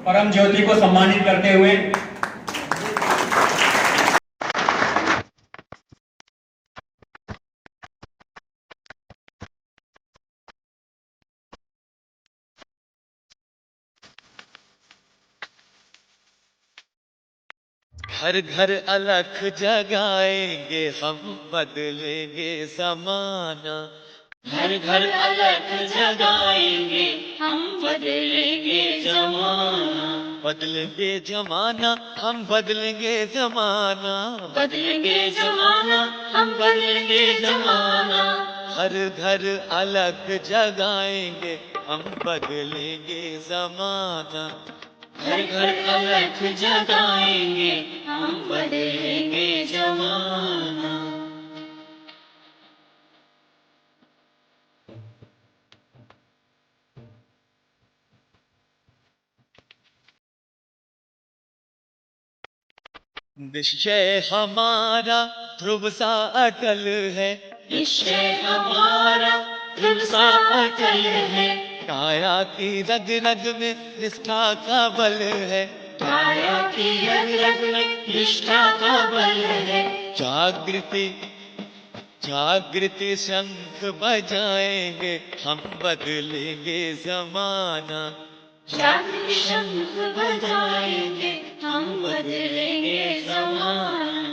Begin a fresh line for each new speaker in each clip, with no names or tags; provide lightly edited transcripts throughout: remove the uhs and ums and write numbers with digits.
परम ज्योति को सम्मानित करते हुए
घर घर अलख जगाएंगे हम, बदलेंगे जमाना।
घर घर अलख जगाएंगे हम, बदलेंगे जमाना।
बदलेंगे जमाना, हम बदलेंगे जमाना।
बदलेंगे जमाना, हम बदलेंगे जमाना।
हर घर अलख जगाएंगे हम, बदलेंगे जमाना।
घर घर अलख जगाएंगे हम, बदलेंगे जमाना।
निश्चय हमारा ध्रुव सा अटल है,
निश्चय हमारा ध्रुव सा अटल है।
काया की रग रग में निष्ठा का बल है।
काया की रग रग में निष्ठा का बल है।
जागृति जागृति शंख बजाएंगे हम, बदलेंगे जमाना।
जागृति शंख बजाएंगे हम, बदलेंगे जमाना।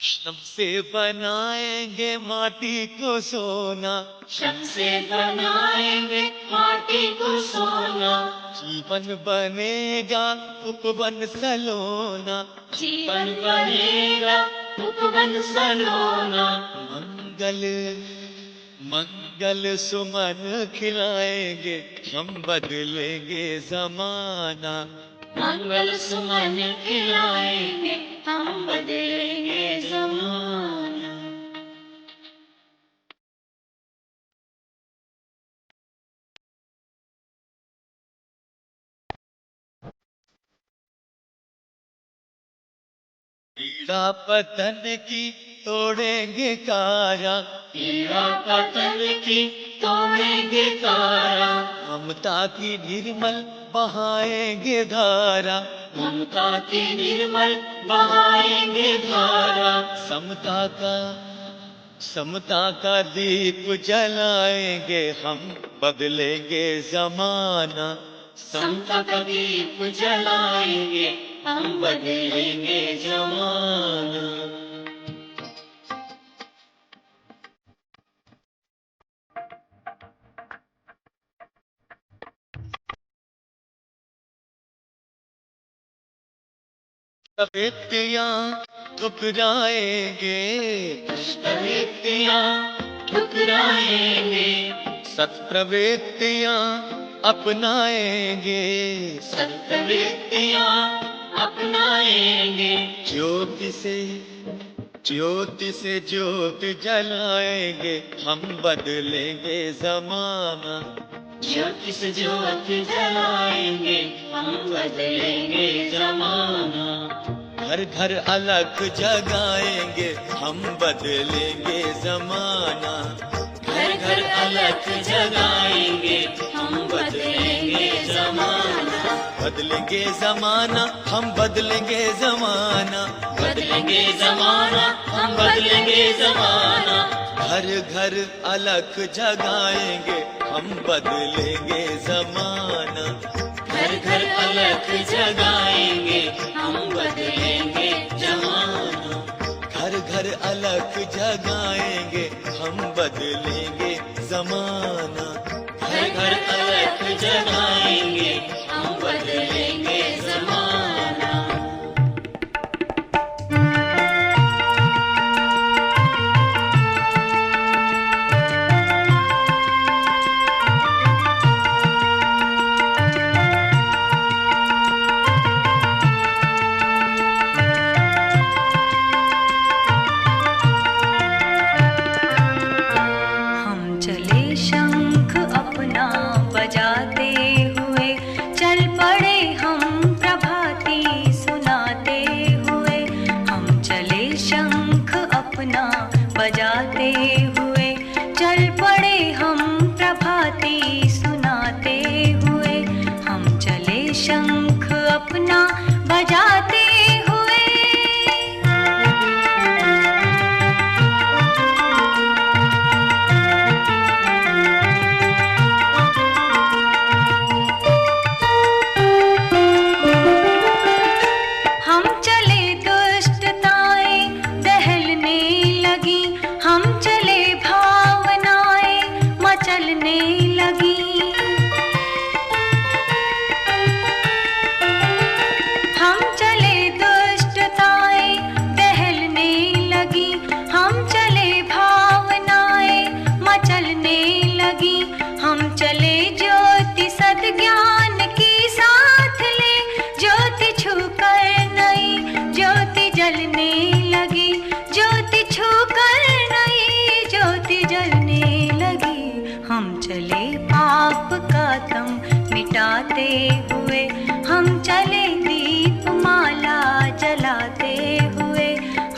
श्रम से बनाएंगे माटी को सोना,
श्रम से बनाएंगे माटी को सोना।
जीवन बनेगा उपवन सलोना।
जीवन बनेगा उपवन सलोना।
मंगल मंगल सुमन खिलाएंगे हम, बदलेंगे जमाना।
मंगल सुमन खिलाएंगे हम, बदलेंगे जमाना।
पीड़ा पतन की तोड़ेंगे काया,
पीड़ा पतन की तोड़ेंगे काया।
ममता की निर्मल बहाएंगे धारा।
ममता की निर्मल बहाएंगे धारा।
समता का दीप जलाएंगे हम, बदलेंगे जमाना।
समता का दीप जलाएंगे हम, बदलेंगे जमाना।
व्यक्तियाँ ठुकराएंगे,
व्यक्तियाँ ठुकराएंगे।
सत्प्रवृत्तियाँ अपनाएंगे।
सत्प्रवृत्तियाँ अपनाएंगे।
ज्योति से ज्योति जलाएंगे हम, बदलेंगे जमाना।
ज्योति से ज्योति जलाएंगे हम, बदलेंगे जमाना।
घर घर अलख जगाएंगे हम, बदलेंगे जमाना।
घर घर अलख जगाएंगे हम, बदलेंगे जमाना।
बदलेंगे जमाना, हम बदलेंगे जमाना।
बदलेंगे जमाना, हम बदलेंगे जमाना।
घर घर अलख जगाएंगे हम, बदलेंगे जमाना।
घर घर अलख जगाएंगे हम, बदलेंगे जमाना।
घर घर अलख जगाएंगे हम, बदलेंगे जमाना।
घर घर अलख जगाएंगे हम, बदलेंगे जमाना।
हम चले शंख अपना बजाते हुए, लगी। हम चले दुष्टताएं टहलने लगी, हम चले भावनाएं मचलने लगी। हम चले ज्योति सद्ज्ञान की साथ ले, ज्योति छूकर नई ज्योति जलने लगी, ज्योति छूकर नई ज्योति जलने लगी। हम चले पाप का तम मिटाते हुए, हम चले दीप माला जलाते हुए।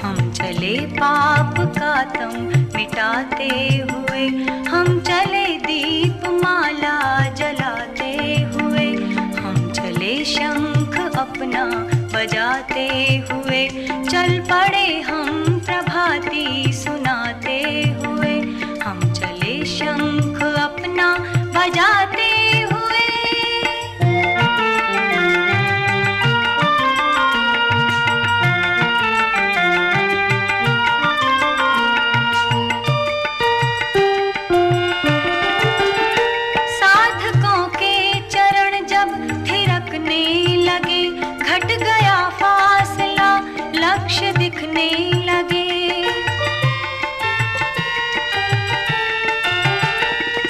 हम चले पाप का तम मिटाते हुए, हम चले दीप माला जलाते हुए। हम चले शंख अपना बजाते हुए, चल पड़े हम प्रभाती सुनाते हुए। हम चले शंख अपना बजाते हुए। साधकों के चरण जब थिरकने लगे, घट गया फासला लक्ष्य दिखने लगे।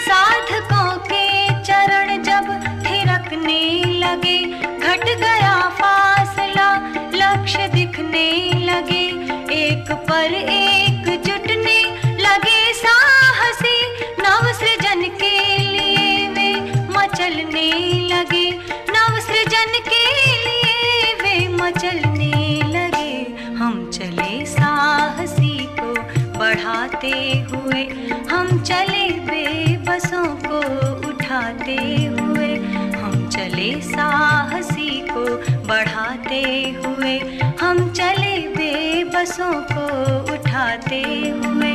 साधकों के चरण जब थिरकने लगे, घट गया फासला लक्ष्य दिखने लगे। एक पर एक जुटने लगे साहसी, नव सृजन के लिए वे मचलने लगे, नव सृजन के लिए वे मचलने लगे। हम चले साहसी को बढ़ाते हुए, हम चले बेबसों को उठाते हुए। हम चले साहसी को बढ़ाते हुए, हम चले बेबसों को उठाते हुए।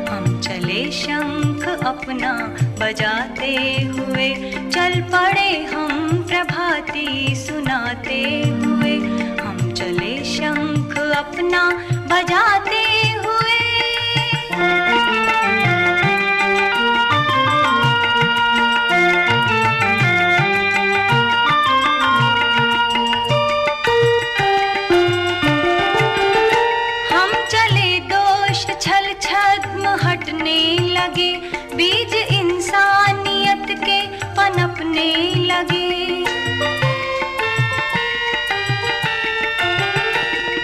हम चले शंख अपना बजाते हुए, चल पड़े हम प्रभाती सुनाते हुए। हम चले शंख अपना बजाते हुए। हम चले दोष छल छद्म हटने लगे, बीज इंसानियत के पनपने लगे।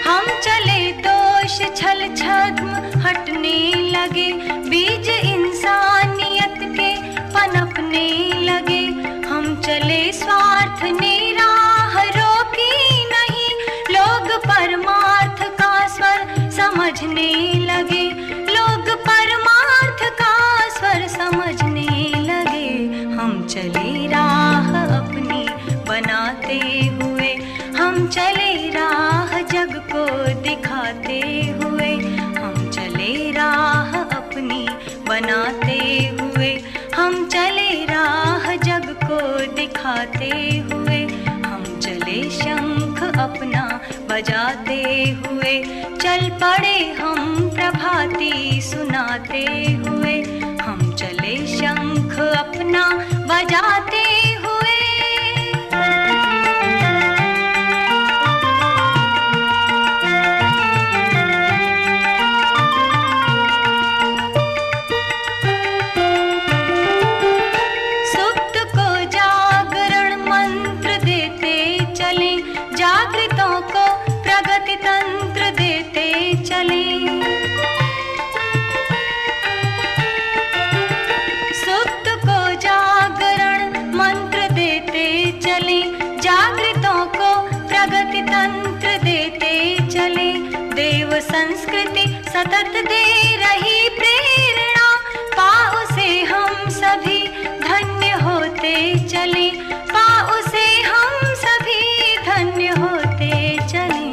हम चले दोष छल छद्म हटने लगे, बीज इंसानियत के पनपने लगे। हम चले स्वार्थ ने राह रोकी नहीं, लोग परमार्थ का स्वर समझने लगे, लोग परमार्थ का स्वर समझने लगे। हम चले राह अपनी बनाते हुए, हम चले राह जग को दिखाते हुए। हम चले राह अपनी बनाते हुए, हम चले राह जग को दिखाते हुए। हम चले शंख अपना बजाते हुए, चल पड़े हम प्रभाती सुनाते हुए। हम चले शंख अपना बजाते हुए। सुप्त को जागरण मंत्र देते चले, जागृतों को प्रगति तंत्र देते चले। सुप्त को जागरण मंत्र देते चले, जागृतों को प्रगति तंत्र देते चले। देव संस्कृति सतत दे रही प्रेरणा, पाओ से हम सभी धन्य होते चले, पाओ से हम सभी धन्य होते चले।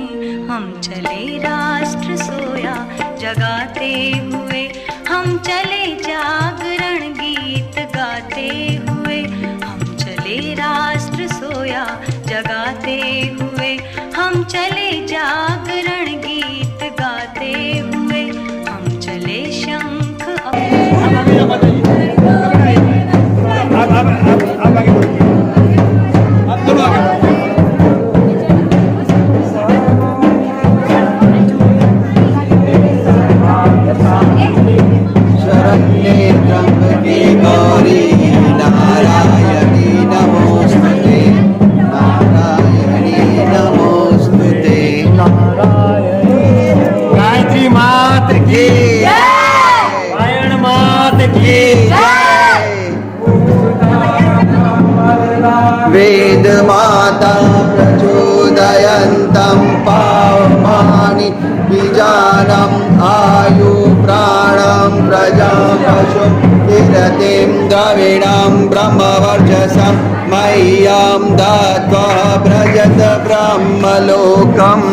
हम चले राष्ट्र सोया जगाते हुए, हम चले जागरण गीत गाते हुए। हम चले राष्ट्र सोया जगाते हुए, हम चले जागरण गीत गाते हुए। हम चले शंख
आप
वेदमाता प्रचोदयन्तं पावमानि बीजानम् आयु प्राणं प्रजां पशु तिरतिं द्रविणं ब्रह्मवर्चसं मह्यं दत्त्वा व्रजत ब्रह्मलोकम्।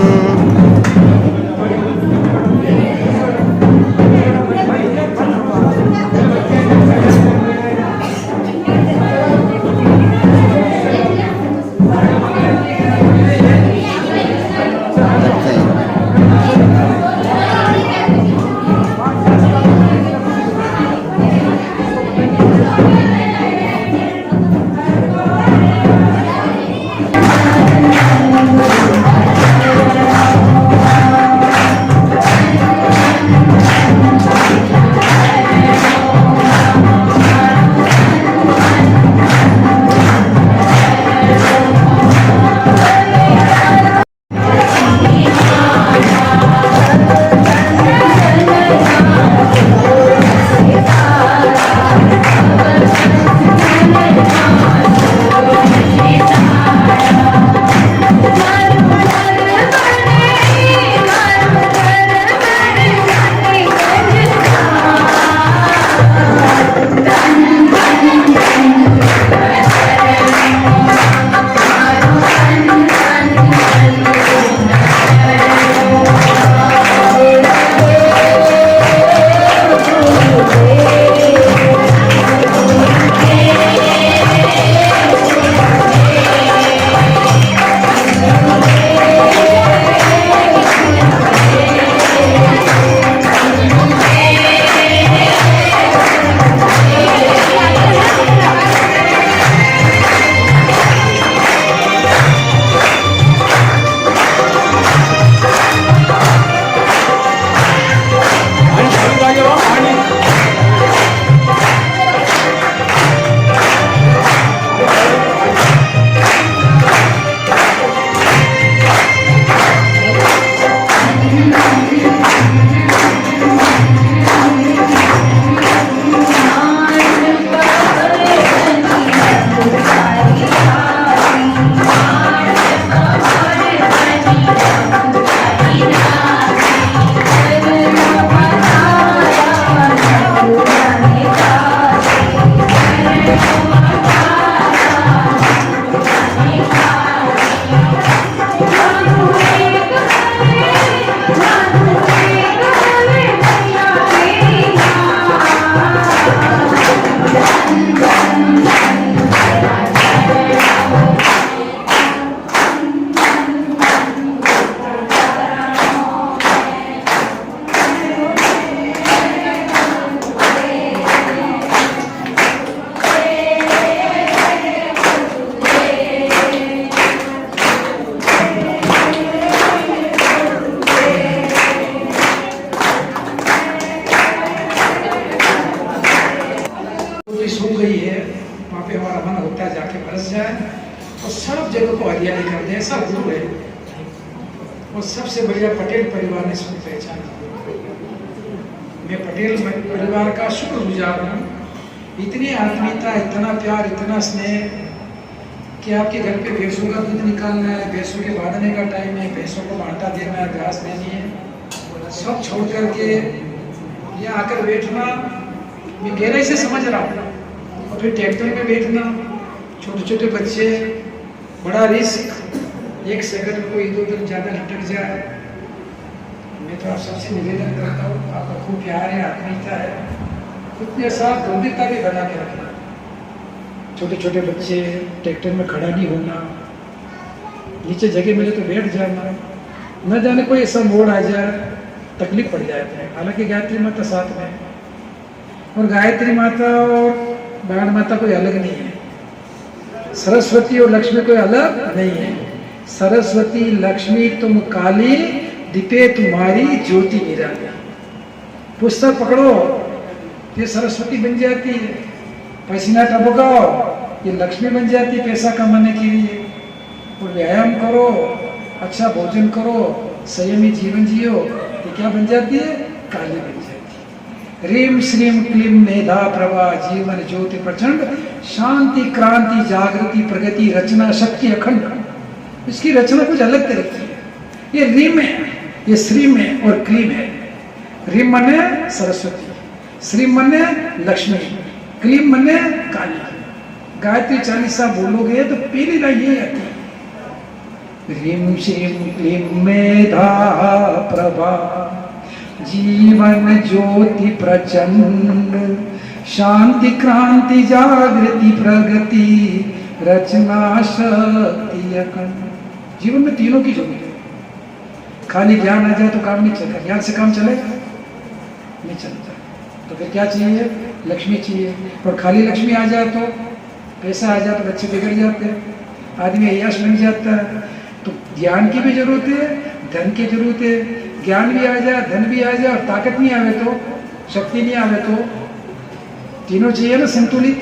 और सबसे बढ़िया पटेल परिवार ने इसको पहचाना। मैं पटेल परिवार का शुक्रगुजार हूँ। इतनी आत्मीयता, इतना प्यार, इतना स्नेह कि आपके घर पे भैंसों का दूध निकालना है, भैंसों के बांधने का टाइम है, भैंसों को बांटा देना है, घास देनी है, सब छोड़ करके यहाँ आकर बैठना मैं गहराई से समझ रहा हूँ। और फिर ट्रैक्टर में बैठना, छोटे छोटे बच्चे, बड़ा रिस्क, एक सेकंड में कोई इधर उधर ज़्यादा लटक जाए। मैं तो आप सबसे निवेदन करता हूँ, आपका खूब प्यार है, आत्मीयता है, उतने साथ गंभीरता भी बना के रखना। छोटे छोटे बच्चे, ट्रैक्टर में खड़ा नहीं होना, नीचे जगह मिले तो बैठ जाना, न जाने कोई ऐसा मोड़ आ जाए तकलीफ पड़ जाता है। हालांकि गायत्री माता साथ में है, और गायत्री माता और बाण माता कोई अलग नहीं है। सरस्वती और लक्ष्मी कोई अलग नहीं है। सरस्वती लक्ष्मी तुम काली, दीपे तुम्हारी ज्योति निराली। पुस्तक पकड़ो, ये सरस्वती बन जाती है। पसीना टपकाओ, ये लक्ष्मी बन जाती है पैसा कमाने के लिए। और व्यायाम करो, अच्छा भोजन करो, संयमी जीवन जियो, ये क्या बन जाती है? काली बन जाती है। ह्रीम श्रीम क्लीम मेधा प्रभा जीवन ज्योति प्रचंड शांति, क्रांति, जागृति, प्रगति, रचना, शक्ति, अखंड। इसकी रचना कुछ अलग तरह की है। ये रिम है, ये श्रीम है और क्लीम है। रिम मने सरस्वती, श्रीम मने लक्ष्मी, क्लीम मने काली। गायत्री चालीसा बोलोगे तो पहली लाइन ये आती है, ह्रीं श्रीं क्लीं मेधा प्रभा जीवन ज्योति प्रचंड शांति क्रांति जागृति प्रगति रचना शक्ति अखंड। जीवन में तीनों की जरूरत है। खाली ज्ञान आ जाए तो काम नहीं चलेगा, ज्ञान से काम चलेगा नहीं चलता। तो फिर क्या चाहिए? लक्ष्मी चाहिए। और खाली लक्ष्मी आ जाए तो, पैसा आ जाए तो बच्चे बिगड़ जाते हैं, आदमी अय्याश बन जाता है। तो ज्ञान की भी जरूरत है, धन की जरूरत है। ज्ञान भी आ जाए, धन भी आ जाए और ताकत नहीं आवे तो, शक्ति नहीं आवे तो, तीनों चाहिए ना संतुलित।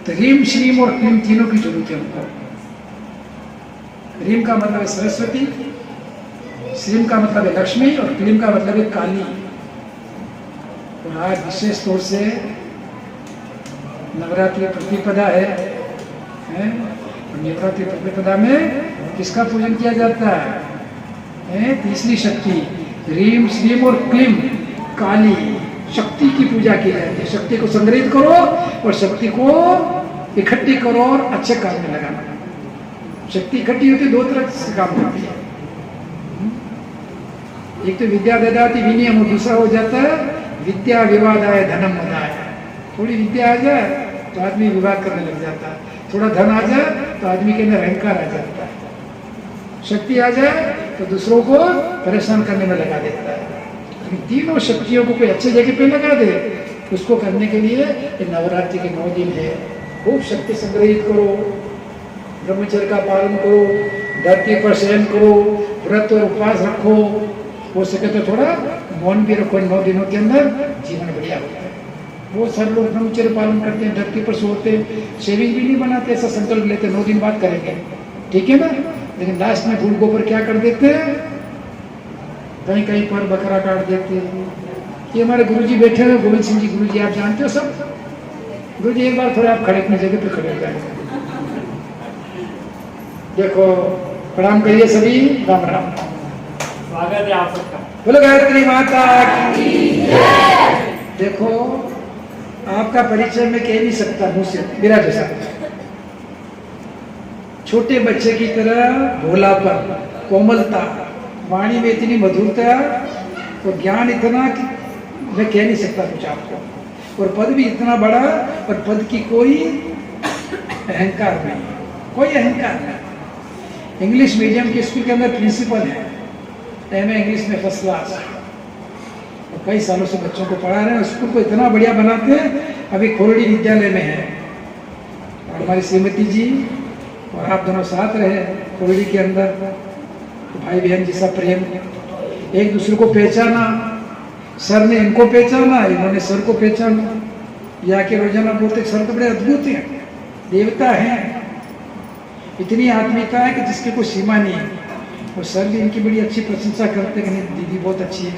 तो ह्रीं श्रीं और क्लीं तीनों की जरूरत है हमको। ह्रीं का मतलब है सरस्वती, श्रीं का मतलब है लक्ष्मी और क्लीं का मतलब है काली। और आज विशेष तौर से नवरात्रि प्रतिपदा है? और नवरात्रि प्रतिपदा में किसका पूजन किया जाता है? तीसरी शक्ति ह्रीं श्रीं और क्लीं काली शक्ति की पूजा की जाती है। शक्ति को संग्रहित करो और शक्ति को इकट्ठी करो और अच्छे काम में लगाना। शक्ति इकट्ठी होती दो तरह से काम करती है। एक तो विद्या ददाति विनियम और दूसरा हो जाता है विद्या विवादाय धनम मदाय। थोड़ी विद्या आ जाए तो आदमी विवाद करने लग जाता है, थोड़ा धन आ जाए तो आदमी के अंदर अहंकार आ जाता है, शक्ति आ जाए तो दूसरों को परेशान करने में लगा देता है। तीनों शक्तियों को कोई अच्छे जगह पे लगा दे, उसको करने के लिए ये नवरात्रि के 9 दिन है। खूब शक्ति संग्रहित करो, ब्रह्मचर्य का पालन करो, धरती पर शयन करो, व्रत और उपवास रखो, हो सके तो थोड़ा मौन भी रखो। 9 दिनों के अंदर जीवन बढ़िया होता है। बहुत सारे लोग ब्रह्मचर्य पालन करते हैं, धरती पर सोते हैं, शेविंग भी नहीं बनाते, ऐसा संकल्प लेते 9 दिन बाद करेंगे, ठीक है ना। लेकिन लास्ट में भूल गोबर क्या कर देते हैं, कहीं कहीं पर बकरा काट देते हैं। ये हमारे गुरुजी बैठे हुए गोविंद सिंह जी गुरुजी, आप जानते हो सब। गुरुजी एक बार थोड़ा आप खड़े अपनी जगह पे खड़े हो जाएंगे। देखो प्रणाम करिए सभी, राम राम।
स्वागत है आप सबका।
बोलो गायत्री माता की। देखो आपका परिचय मैं कह नहीं सकता मुँह से, मेरा जैसा छोटे बच्चे की तरह भोलापन, कोमलता, वाणी में इतनी मधुरता और ज्ञान इतना कि मैं कह नहीं सकता कुछ आपको। और पद भी इतना बड़ा, और पद की कोई अहंकार नहीं, कोई अहंकार नहीं। इंग्लिश मीडियम के स्कूल के अंदर प्रिंसिपल है, एमए इंग्लिश में फर्स्ट क्लास, और कई सालों से बच्चों को पढ़ा रहे हैं। स्कूल को इतना बढ़िया बनाते हैं। अभी खोरड़ी विद्यालय में है, और हमारी श्रीमती जी और आप दोनों साथ रहे खोरड़ी के अंदर, तो भाई बहन जैसा प्रेम, एक दूसरे को पहचाना। सर ने इनको पहचाना, इन्होंने सर को पहचाना। या के रोजाना बोलते सर तो बड़े अद्भुत हैं, देवता हैं, इतनी आत्मीयता है कि जिसकी कोई सीमा नहीं है। और सर भी इनकी बड़ी अच्छी प्रशंसा करते हैं कि नहीं दीदी बहुत अच्छी है।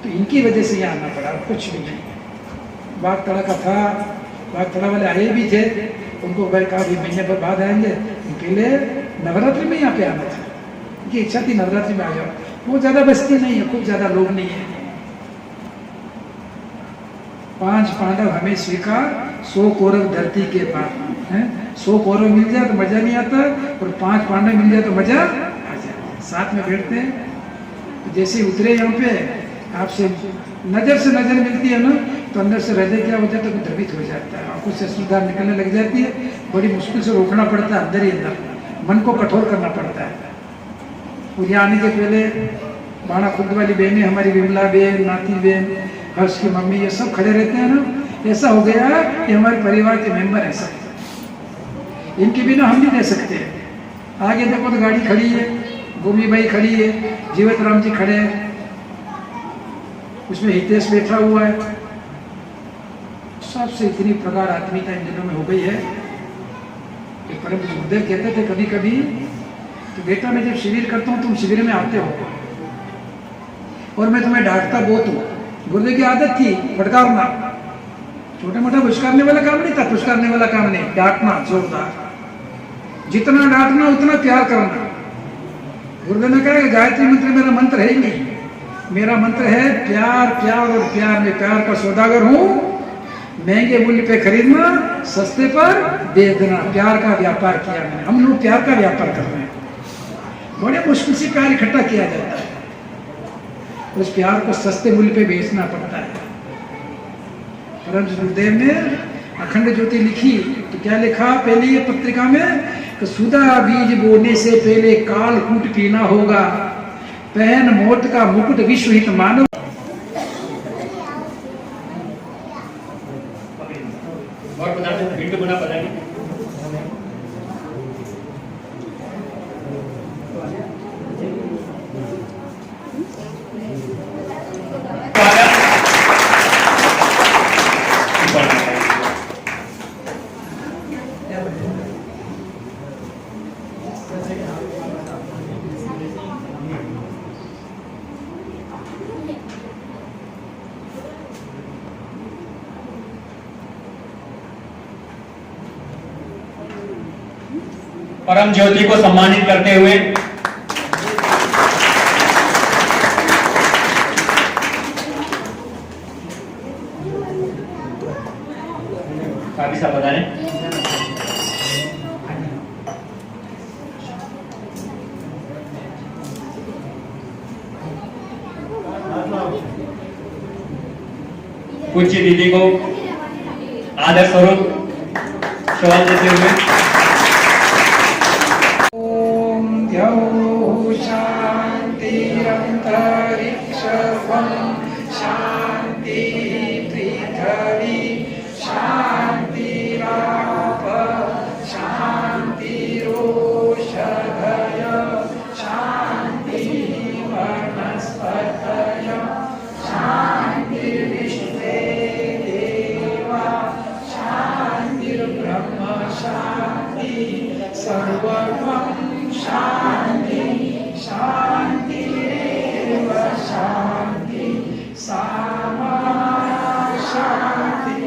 तो इनकी वजह से यहाँ आना पड़ा, कुछ भी नहीं। बागतड़ा का था, बागतड़ा वाले आए भी थे, उनको भाई कहा भी महीने पर बाद आएंगे, पहले नवरात्रि में यहाँ पे आना था, उनकी इच्छा थी नवरात्रि में आ जाओ। वो ज़्यादा बस्ती नहीं है, खूब ज़्यादा लोग नहीं है। 5 पांडव हमें स्वीकार, 100 कौरव धरती के पार है। 100 कौरव मिल जाए तो मजा नहीं आता, और 5 पांडव मिल जाए तो मजा आ जाए। साथ में बैठते हैं, तो जैसे उतरे यहाँ पे आपसे नजर से नजर मिलती है ना, तो अंदर से हृदय क्या हो जाता है, तो द्रवित हो जाता है, आंखों से अश्रुधार निकलने लग जाती है। बड़ी मुश्किल से रोकना पड़ता है, अंदर ही अंदर मन को कठोर करना पड़ता है। और यहाँ आने के पहले बाणा खुद वाली बहनें, हमारी विमला बहन, नाती बहन, हर्ष की मम्मी, ये सब खड़े रहते हैं ना। ऐसा हो गया कि हमारे परिवार के मेंबर ऐसा है, इनके बिना हम नहीं रह सकते। आगे देखो तो गाड़ी खड़ी है, भूमि भाई खड़ी है, जीवत राम जी खड़े हैं, उसमें हितेश बैठा हुआ है। सबसे इतनी प्रकार आत्मीयता इन दिनों में हो गई है कि परम गुरुदेव कहते थे कभी कभी तो बेटा मैं जब शिविर करता हूँ तुम शिविर में आते हो और मैं तुम्हें डांटता बहुत हूँ। गुरुदेव की आदत थी फटकारना, छोटा मोटा पुचकारने वाला काम नहीं था, पुचकारने वाला काम नहीं, डांटना जोरदार, जितना डांटना उतना प्यार करना। गुरुदेव ने कहा कि गायत्री मंत्र मेरा मंत्र है ही नहीं, मेरा मंत्र है प्यार प्यार और प्यार। मैं प्यार का सौदागर हूं, महंगे मूल्य पे खरीदना, सस्ते पर दे देना, प्यार का व्यापार किया मैंने। हम लोग प्यार का व्यापार कर रहे हैं, बड़े मुश्किल से प्यार इकट्ठा किया जाता है, उस प्यार को सस्ते मूल्य पे बेचना पड़ता है। परम गुरुदेव ने अखंड ज्योति लिखी तो क्या लिखा पहले ये पत्रिका में कि सुधा बीज बोने से पहले काल कूट पीना होगा, पहन मौत का मुकुट विश्व हित मानव।
और बता दो भिंड बना पता नहीं। परम ज्योति को सम्मानित करते हुए काफी साहब बता रहे पूज्य दीदी को आदर स्वरूप सवाल देते हुए
शांति पृथ्वी शांतिराप शांतिरोषधय शांति वनस्पतय शांतिर्विश्वे देवा शांतिर्ब्रह्म शांति सर्वं शांति शांतिरेव शांति सामा शांति।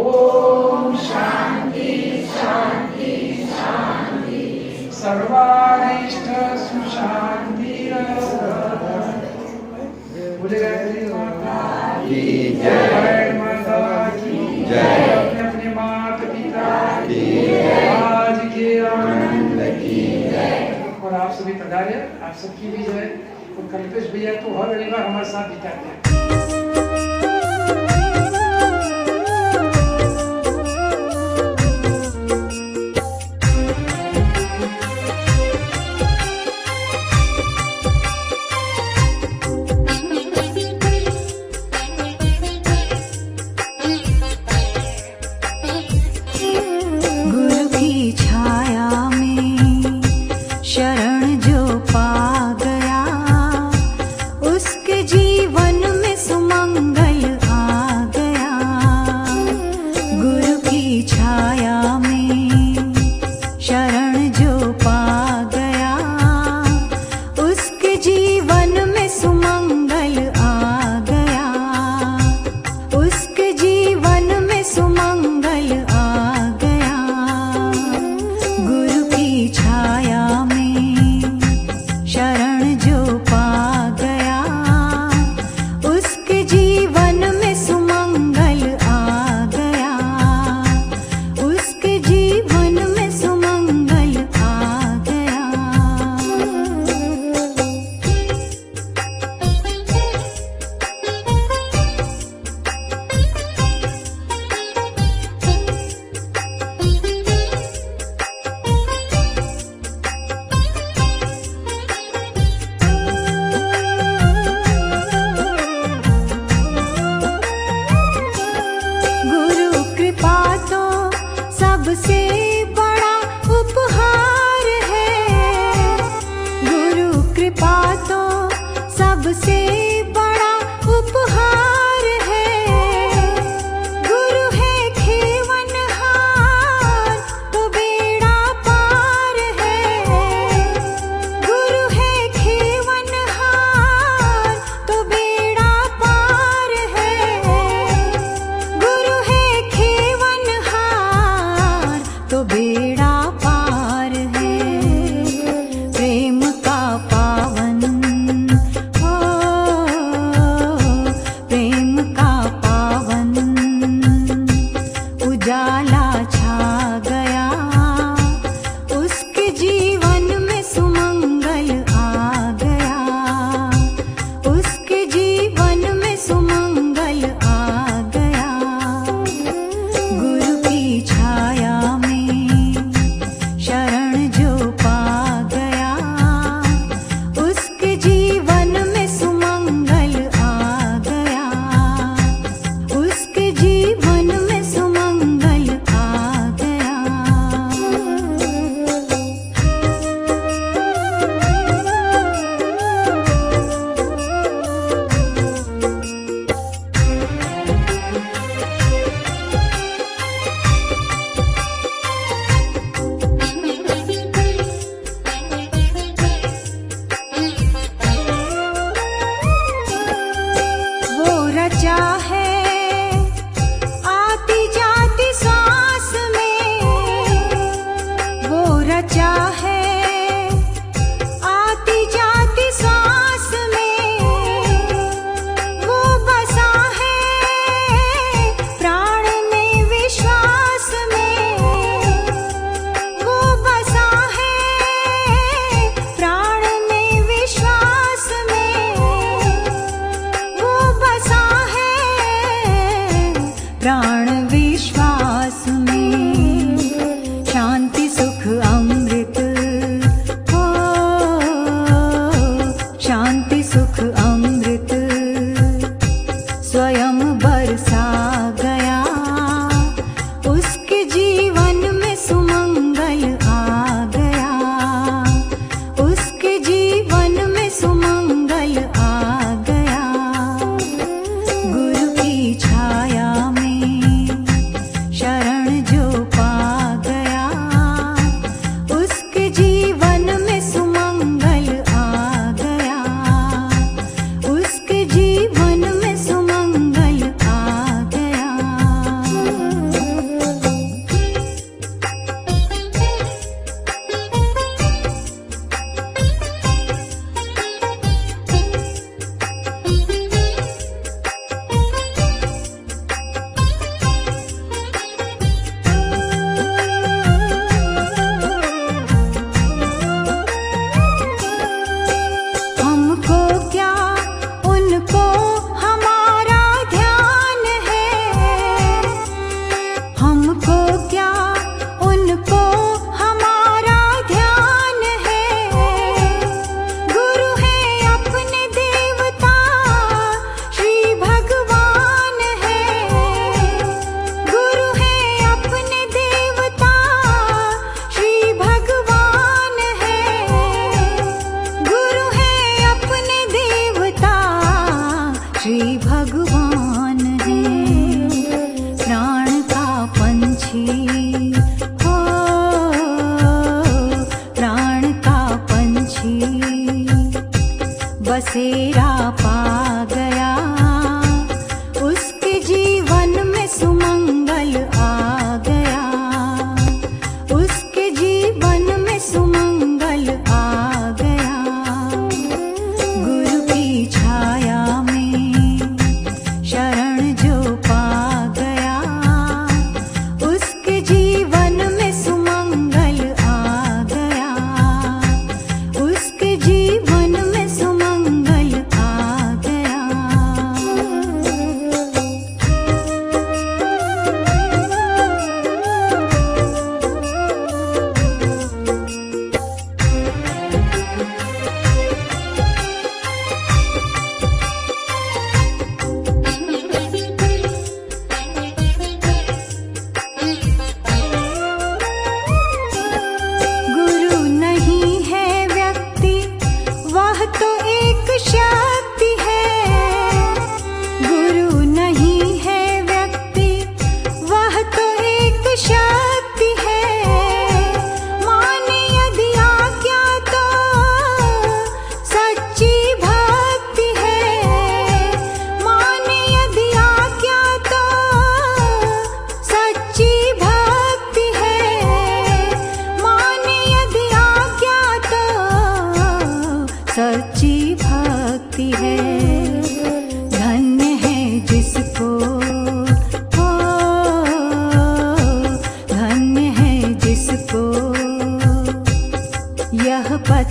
ओम शांति शांति शांति सर्वारिष्ट सुशांति। बोलेगा
की जय,
माता की
जय।
अपने अपने माता पिता
की
आज के आनंद
की जय।
और आप सभी पधारे, आप सबकी भी जय। और कल्पेश भैया तो हर रविवार हमारे साथ बिताते हैं।
गुरु की छाया में शरण जो पा गया, उसके जीवन में सुमंगल आ गया। गुरु की छाया में शरण जो पा गया, उसके जीवन में सुमंगल आ गया, उसके जीवन में सुमंगल आ गया। गुरु की छाया में शरण जो पा गया, उसके जीवन में सुमंगल आ गया, उसके जीवन में सुमंगल आ गया। गुरु कृपा तो सबसे बड़ा उपहार है, गुरु कृपा तो सबसे बड़ा उपहार है। गुरु है खेवनहार तो बेड़ा पार है, गुरु है खेवनहार तो बेड़ा पार है।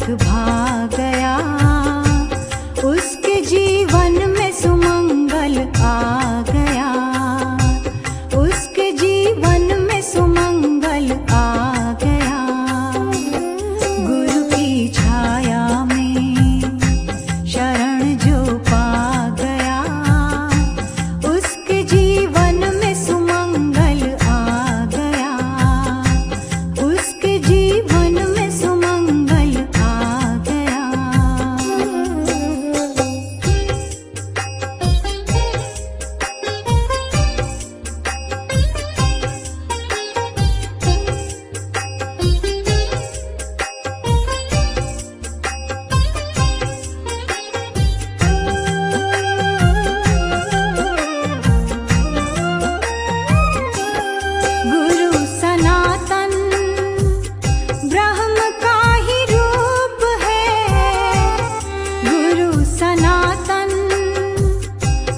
दुख भाग गया, उसके जीवन में सुमंगल आ गया, उसके जीवन में सुमंगल आ गया। गुरु की छाया में शरण जो पा गया, उसके जीवन में सुमंगल आ गया, उसके जीवन में सुमंगल आ गया। गुरु सनातन ब्रह्म का ही रूप है, गुरु सनातन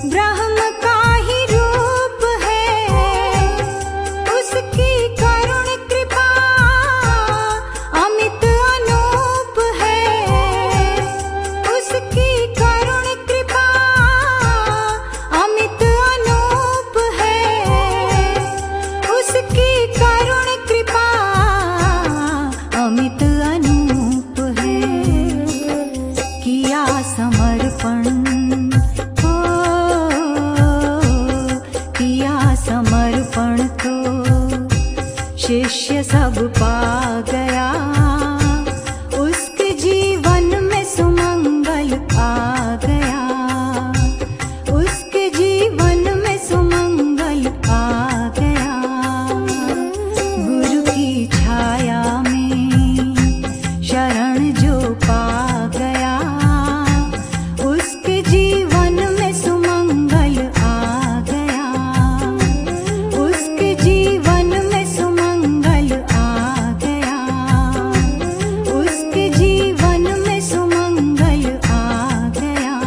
ब्रह्म का ही रूप है, उसकी करुण कृपा अमित अनूप है, उसकी करुण कृपा अमित अनूप है, उसकी करुण कृपा अमित अनूप है। किया समर्पण हो, किया समर्पण तो शिष्य सब पा गया, उसके जीवन में सुमंगल आ गया, उसके जीवन में सुमंगल आ गया। गुरु की छाया में शरण जो पा गया, उसके जीवन में सुमंगल आ गया, उसके जीवन में सुमंगल आ गया, उसके जीवन में सुमंगल आ गया,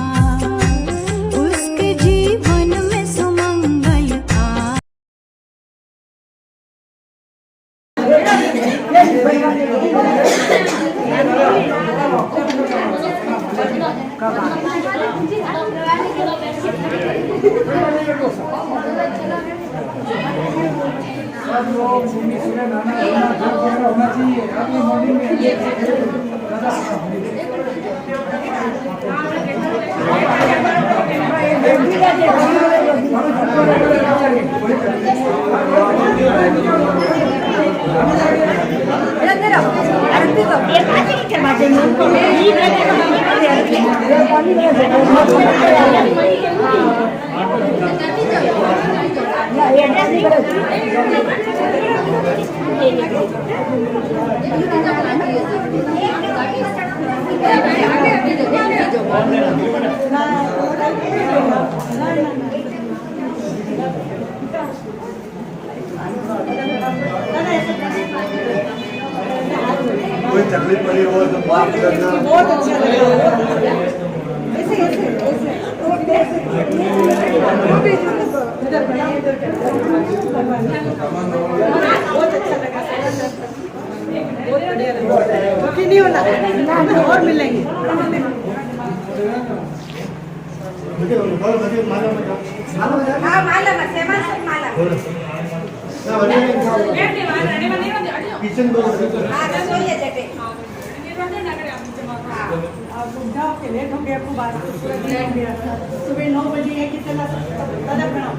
उसके जीवन में सुमंगल आ
होना चाहिए। अगले मॉर्निंग में
कोई तकलीफ पड़ी हो तो बात करना।
बहुत अच्छा लगा। ऐसे ऐसे ऐसे बहुत अच्छा लगा। बहुत बढ़िया लगा। बाकी नहीं होना और मिलेंगे। हाँ माला मत सेवा सब माला।
किचन को
हाँ रसोई जटे। बुढ़ाओं के लेट हो गया आपको बात पूरा दिन हो गया। सुबह 9 बजे है कितना तलब
बनाओ।